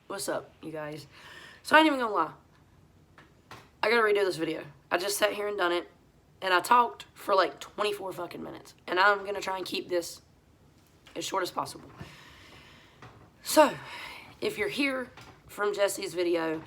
What's up, you guys? So I ain't even gonna lie. I gotta redo this video. I just sat here and done it, and I talked for like 24 fucking minutes. And I'm gonna try and keep this as short as possible. So, if you're here from Jessie's video,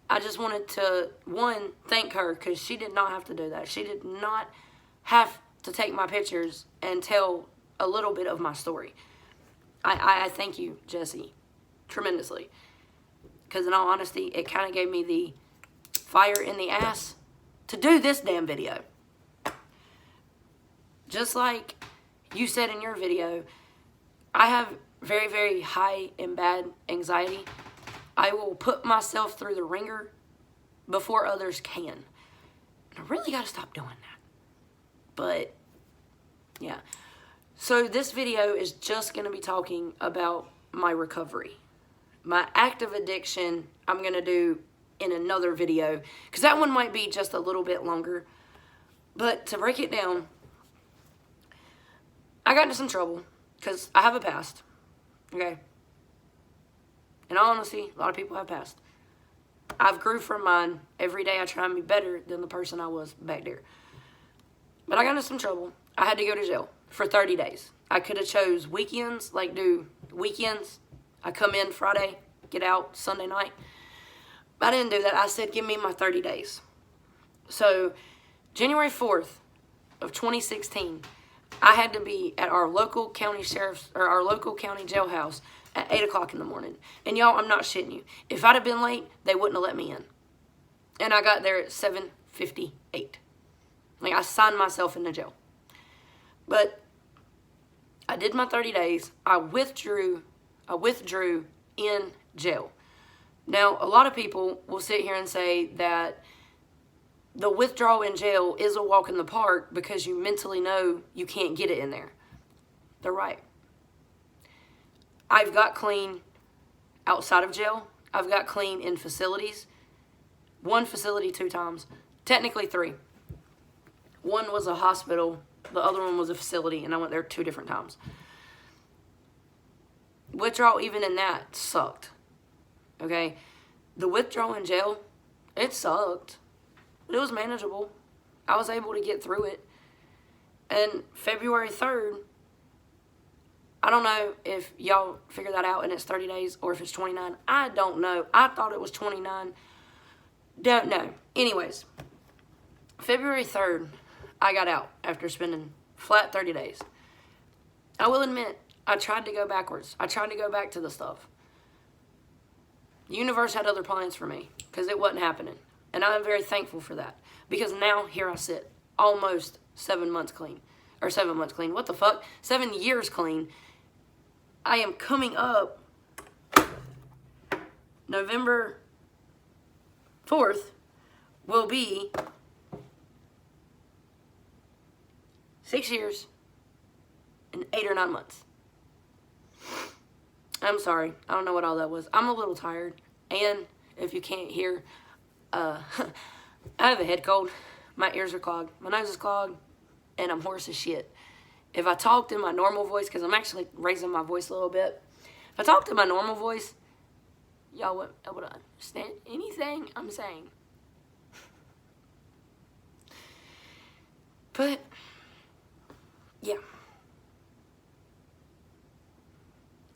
I just wanted to, one, thank her, because she did not have to do that. She did not have to take my pictures and tell a little bit of my story. I thank you, Jessie, tremendously. Because in all honesty, it kind of gave me the fire in the ass to do this damn video. Just like you said in your video, I have very, very high and bad anxiety. I will put myself through the ringer before others can. And I really got to stop doing that. But, yeah. So this video is just going to be talking about my recovery. My active addiction, I'm going to do in another video, because that one might be just a little bit longer. But to break it down, I got into some trouble because I have a past, okay? In all honesty, a lot of people have past. I've grew from mine. Every day I try and be better than the person I was back there. But I got into some trouble. I had to go to jail for 30 days. I could have chose weekends, like do weekends. I come in Friday, get out Sunday night. But I didn't do that. I said, give me my 30 days. So, January 4th of 2016, I had to be at our local county sheriff's, or our local county jailhouse at 8 o'clock in the morning. And y'all, I'm not shitting you. If I'd have been late, they wouldn't have let me in. And I got there at 7:58. Like, I signed myself into jail. But I did my 30 days. I withdrew in jail. Now, a lot of people will sit here and say that the withdrawal in jail is a walk in the park because you mentally know you can't get it in there. They're right. I've got clean outside of jail. I've got clean in facilities. One facility 2 times. Technically 3. One was a hospital. The other one was a facility, and I went there 2 different times. Withdrawal, even in that, sucked. Okay? The withdrawal in jail, it sucked. But it was manageable. I was able to get through it. And February 3rd, I don't know if y'all figure that out and it's 30 days or if it's 29. I don't know. I thought it was 29. Don't know. Anyways, February 3rd, I got out after spending flat 30 days. I will admit, I tried to go backwards. I tried to go back to the stuff. The universe had other plans for me because it wasn't happening. And I'm very thankful for that. Because now, here I sit, almost 7 months clean. Or 7 months clean. What the fuck? 7 years clean. I am coming up November 4th will be 6 years and 8 or 9 months. I'm sorry. I don't know what all that was. I'm a little tired. And if you can't hear, I have a head cold. My ears are clogged. My nose is clogged. And I'm hoarse as shit. If I talked in my normal voice, because I'm actually raising my voice a little bit. If I talked in my normal voice, y'all would understand anything I'm saying. But, yeah.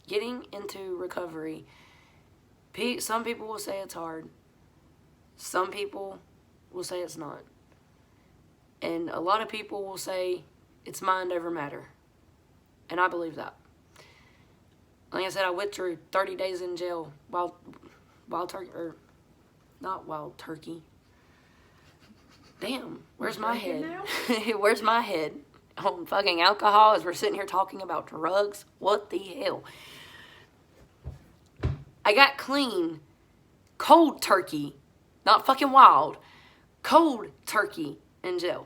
Getting into recovery, some people will say it's hard. Some people will say it's not. And a lot of people will say it's mind over matter. And I believe that. Like I said, I withdrew 30 days in jail while turkey, or not wild turkey. Damn, where's my head? Where's my head? On fucking alcohol as we're sitting here talking about drugs? What the hell? I got clean, cold turkey, not fucking wild, cold turkey in jail.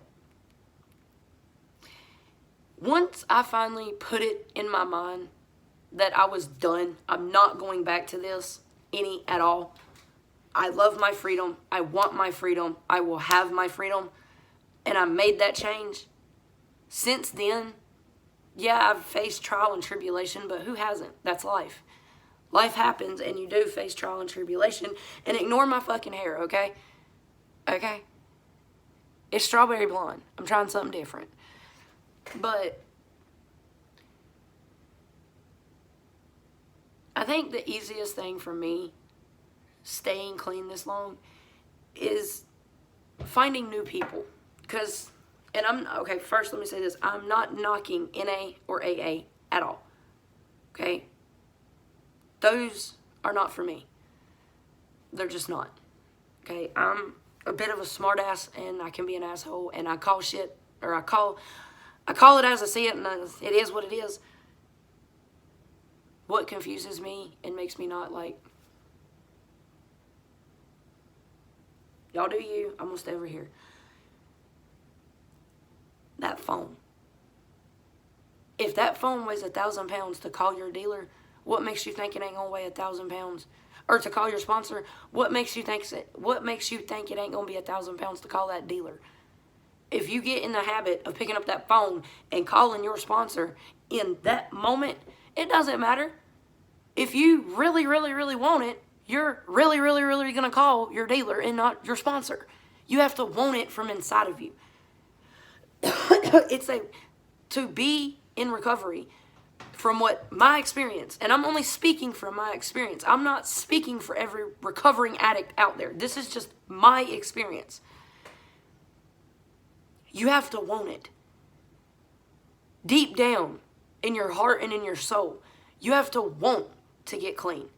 Once I finally put it in my mind that I was done, I'm not going back to this any at all. I love my freedom. I want my freedom. I will have my freedom. And I made that change. Since then, yeah, I've faced trial and tribulation, but who hasn't? That's life. Life happens and you do face trial and tribulation. And ignore my fucking hair, okay? Okay? It's strawberry blonde. I'm trying something different. But I think the easiest thing for me staying clean this long is finding new people. Because, okay, first let me say this. I'm not knocking NA or AA at all. Okay? Those are not for me. They're just not. Okay? I'm a bit of a smartass, and I can be an asshole, and I call shit, or I call it as I see it, and it is what it is. What confuses me and makes me not like, y'all do you, I'm gonna stay over here. That phone. If that phone weighs 1,000 pounds to call your dealer, what makes you think it ain't gonna weigh 1,000 pounds? Or to call your sponsor, what makes you think it ain't gonna be 1,000 pounds to call that dealer? If you get in the habit of picking up that phone and calling your sponsor in that moment, it doesn't matter. If you really, really, really want it, you're really, really, really gonna call your dealer and not your sponsor. You have to want it from inside of you. To be in recovery, from what my experience, and I'm only speaking from my experience. I'm not speaking for every recovering addict out there. This is just my experience. You have to want it. Deep down in your heart and in your soul, you have to want to get clean.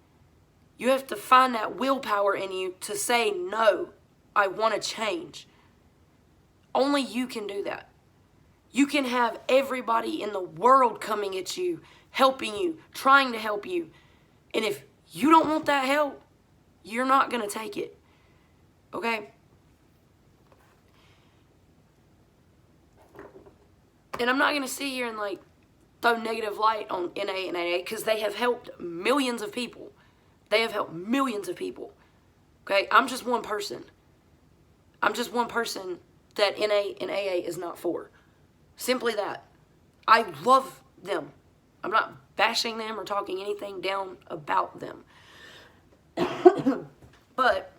You have to find that willpower in you to say, no, I want to change. Only you can do that. You can have everybody in the world coming at you, helping you, trying to help you. And if you don't want that help, you're not going to take it. Okay? And I'm not going to sit here and like throw negative light on NA and AA because they have helped millions of people. They have helped millions of people. Okay? I'm just one person. I'm just one person that NA and AA is not for. Simply that. I love them. I'm not bashing them or talking anything down about them. But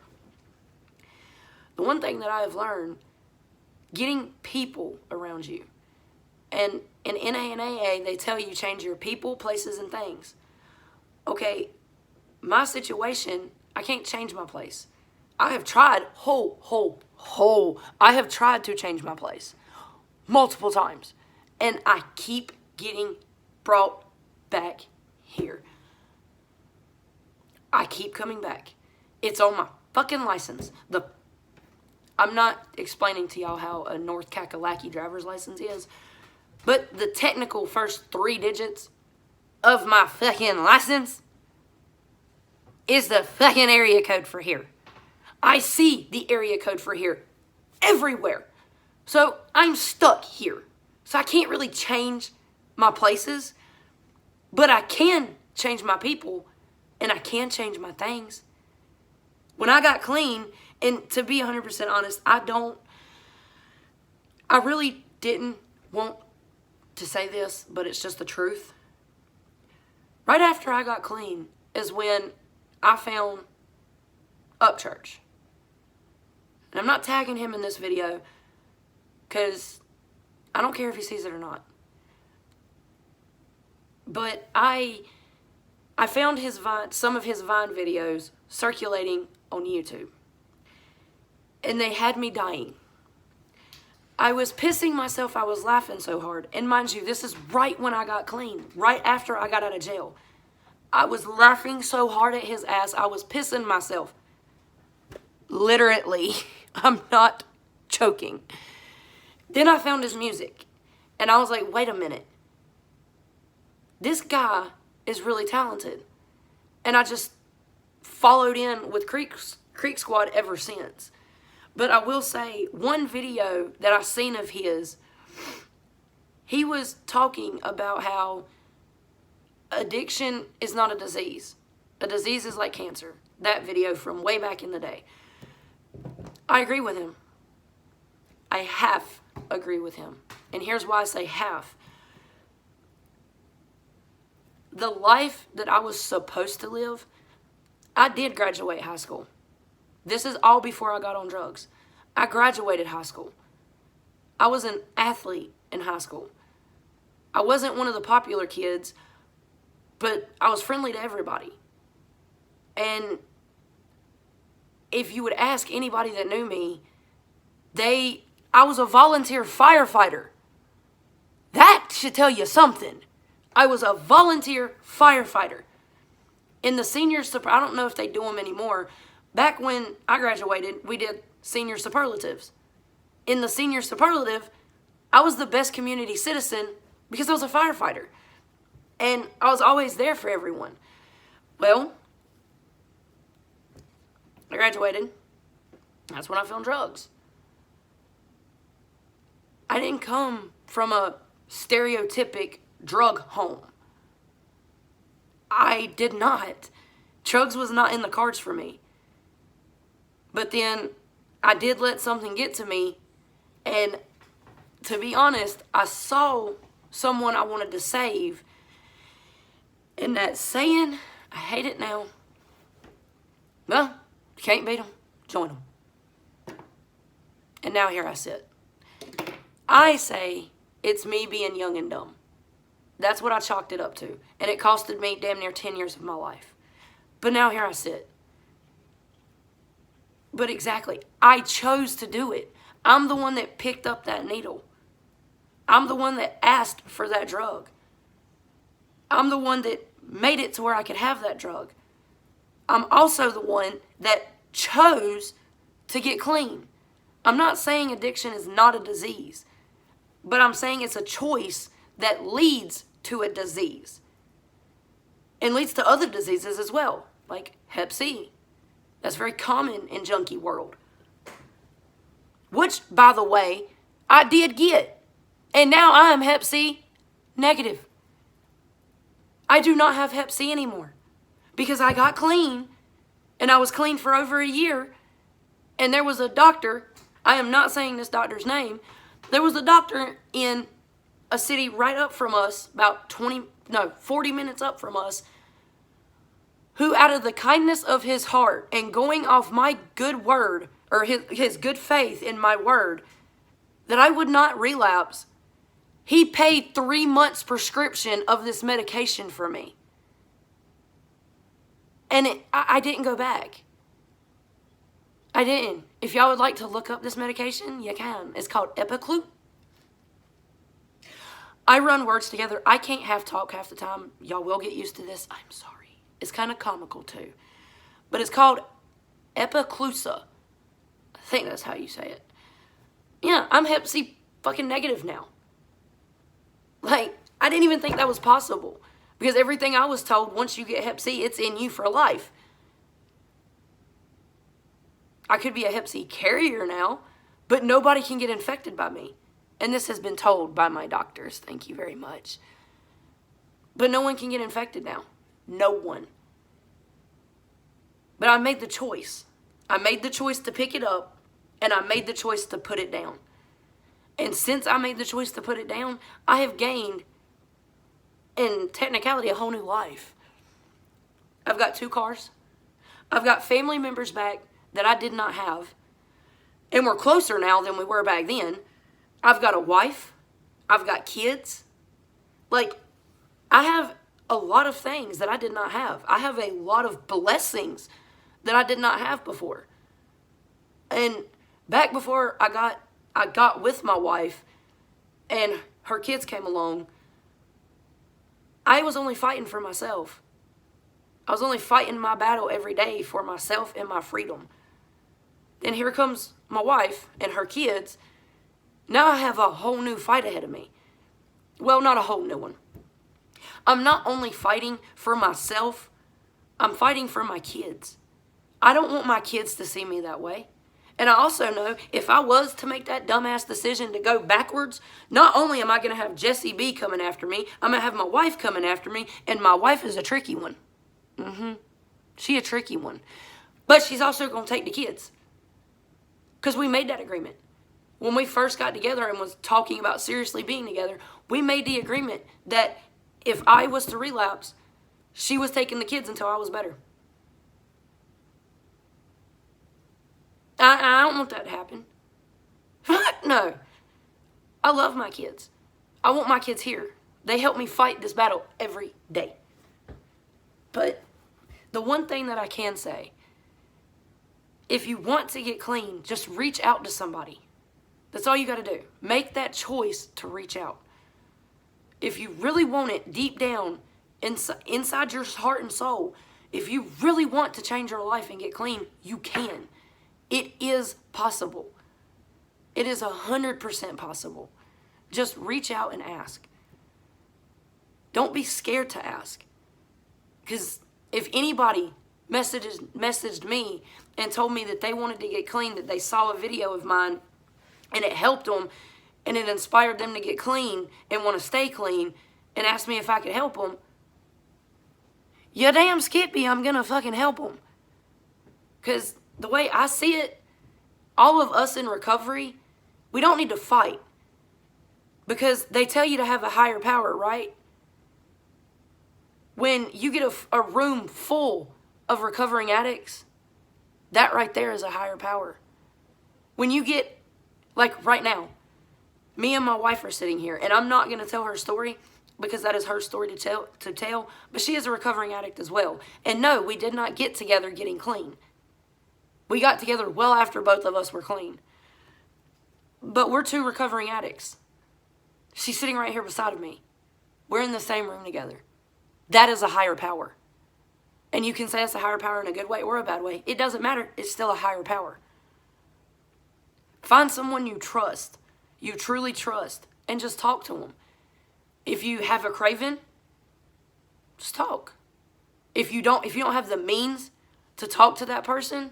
the one thing that I have learned, getting people around you. And in NA and AA, they tell you change your people, places, and things. Okay, my situation, I can't change my place. I have tried I have tried to change my place multiple times. And I keep getting brought back here. I keep coming back. It's on my fucking license. I'm not explaining to y'all how a North Kakalaki driver's license is, but the technical first 3 digits of my fucking license is the fucking area code for here. I see the area code for here everywhere. So I'm stuck here. So I can't really change my places, but I can change my people and I can change my things. When I got clean, and to be 100% honest, I really didn't want to say this, but it's just the truth. Right after I got clean is when I found Upchurch. And I'm not tagging him in this video because I don't care if he sees it or not. But I found some of his Vine videos circulating on YouTube. And they had me dying. I was pissing myself. I was laughing so hard. And mind you, this is right when I got clean. Right after I got out of jail. I was laughing so hard at his ass. I was pissing myself. Literally. I'm not joking. Then I found his music. And I was like, wait a minute. This guy is really talented. And I just followed in with Creek Squad ever since. But I will say, one video that I seen of his, he was talking about how addiction is not a disease. A disease is like cancer. That video from way back in the day. I agree with him. I half agree with him. And here's why I say half. the life that I was supposed to live, I did graduate high school. This is all before I got on drugs. I graduated high school. I was an athlete in high school. I wasn't one of the popular kids, but I was friendly to everybody. And if you would ask anybody that knew me, I was a volunteer firefighter. That should tell you something. I was a volunteer firefighter. In the seniors, I don't know if they do them anymore. Back when I graduated, we did senior superlatives. In the senior superlative, I was the best community citizen because I was a firefighter. And I was always there for everyone. Well, I graduated. That's when I found drugs. I didn't come from a stereotypic drug home. I did not. Drugs was not in the cards for me. But then I did let something get to me. And to be honest, I saw someone I wanted to save. And that saying, I hate it now. Well, you can't beat them, join them. And now here I sit. I say it's me being young and dumb. That's what I chalked it up to. And it costed me damn near 10 years of my life. But now here I sit. But exactly, I chose to do it. I'm the one that picked up that needle. I'm the one that asked for that drug. I'm the one that made it to where I could have that drug. I'm also the one that chose to get clean. I'm not saying addiction is not a disease, but I'm saying it's a choice that leads to a disease and leads to other diseases as well, like Hep C. That's very common in junkie world, which, by the way, I did get, and now I am Hep C negative. I do not have Hep C anymore because I got clean, and I was clean for over a year, and there was a doctor, I am not saying this doctor's name, there was a doctor in a city right up from us, about 40 minutes up from us, who out of the kindness of his heart and going off my good word, or his good faith in my word, that I would not relapse, he paid 3 months prescription of this medication for me. And I didn't go back. I didn't. If y'all would like to look up this medication, you can. It's called Epiclut. I run words together. I can't talk half the time. Y'all will get used to this. I'm sorry. It's kind of comical too. But it's called Epiclusa. I think that's how you say it. Yeah, I'm Hep C fucking negative now. Like, I didn't even think that was possible. Because everything I was told, once you get Hep C, it's in you for life. I could be a Hep C carrier now, but nobody can get infected by me. And this has been told by my doctors. Thank you very much. But no one can get infected now. No one. But I made the choice. I made the choice to pick it up, and I made the choice to put it down. And since I made the choice to put it down, I have gained, in technicality, a whole new life. I've got 2 cars. I've got family members back that I did not have. And we're closer now than we were back then. I've got a wife. I've got kids. Like, I have a lot of things that I did not have. I have a lot of blessings that I did not have before. And back before I got with my wife and her kids came along, I was only fighting for myself. I was only fighting my battle every day for myself and my freedom. Then here comes my wife and her kids. Now I have a whole new fight ahead of me. Well, not a whole new one. I'm not only fighting for myself, I'm fighting for my kids. I don't want my kids to see me that way. And I also know if I was to make that dumbass decision to go backwards, not only am I going to have Jessie B coming after me, I'm going to have my wife coming after me, and my wife is a tricky one. She a tricky one. But she's also going to take the kids. Because we made that agreement. When we first got together and was talking about seriously being together, we made the agreement that if I was to relapse, She was taking the kids until I was better. I don't want that to happen. Fuck no. I love my kids. I want my kids here. They help me fight this battle every day. But the one thing that I can say, if you want to get clean, just reach out to somebody. That's all you got to do. Make that choice to reach out. If you really want it deep down inside your heart and soul, if you really want to change your life and get clean, you can. It is possible. It is 100% possible. Just reach out and ask. Don't be scared to ask. Because if anybody messaged me and told me that they wanted to get clean, that they saw a video of mine and it helped them and it inspired them to get clean and want to stay clean and asked me if I could help them, yeah, damn Skippy, I'm going to fucking help them. Because the way I see it, all of us in recovery, we don't need to fight. Because they tell you to have a higher power, right? When you get a room full of recovering addicts, that right there is a higher power. When you get, like right now, me and my wife are sitting here, and I'm not going to tell her story because that is her story to tell, but she is a recovering addict as well. And no, we did not get together getting clean. We got together well after both of us were clean. But we're two recovering addicts. She's sitting right here beside of me. We're in the same room together. That is a higher power. And you can say it's a higher power in a good way or a bad way. It doesn't matter. It's still a higher power. Find someone you trust, you truly trust, and just talk to them. If you have a craving, just talk. If you don't have the means to talk to that person,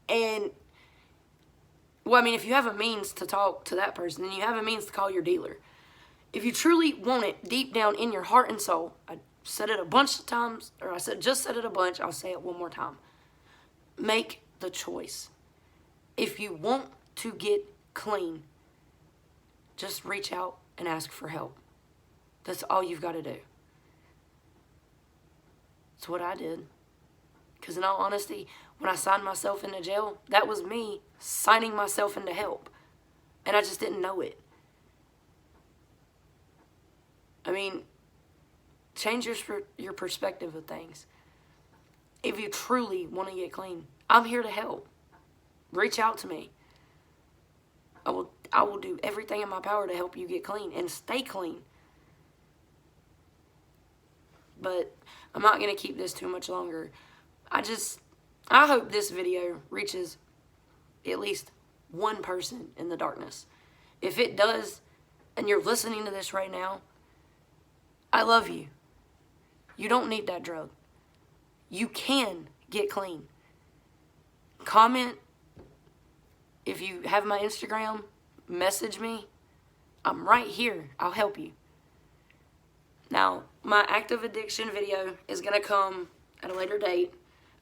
and well, I mean, if you have a means to talk to that person, then you have a means to call your dealer. If you truly want it deep down in your heart and soul, I said it a bunch of times, or just said it a bunch, I'll say it one more time. Make the choice. If you want to get clean, just reach out and ask for help. That's all you've got to do. It's what I did. Because in all honesty, when I signed myself into jail, that was me signing myself into help. And I just didn't know it. I mean, change your perspective of things. If you truly want to get clean, I'm here to help. Reach out to me. I will do everything in my power to help you get clean and stay clean. But I'm not going to keep this too much longer. I hope this video reaches at least one person in the darkness. If it does, and you're listening to this right now, I love you. You don't need that drug. You can get clean. Comment. If you have my Instagram, message me. I'm right here. I'll help you. Now, my active addiction video is going to come at a later date.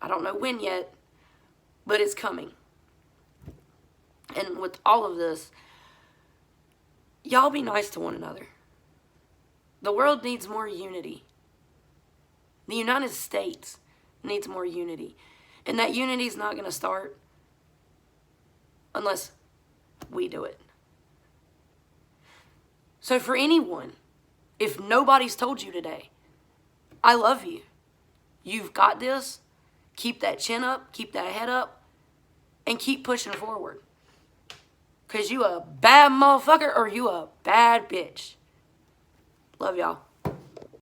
I don't know when yet, but it's coming. And with all of this, y'all be nice to one another. The world needs more unity. The United States needs more unity. And that unity is not going to start unless we do it. So for anyone, if nobody's told you today, I love you. You've got this. Keep that chin up, keep that head up, and keep pushing forward. Because you a bad motherfucker or you a bad bitch. Love y'all.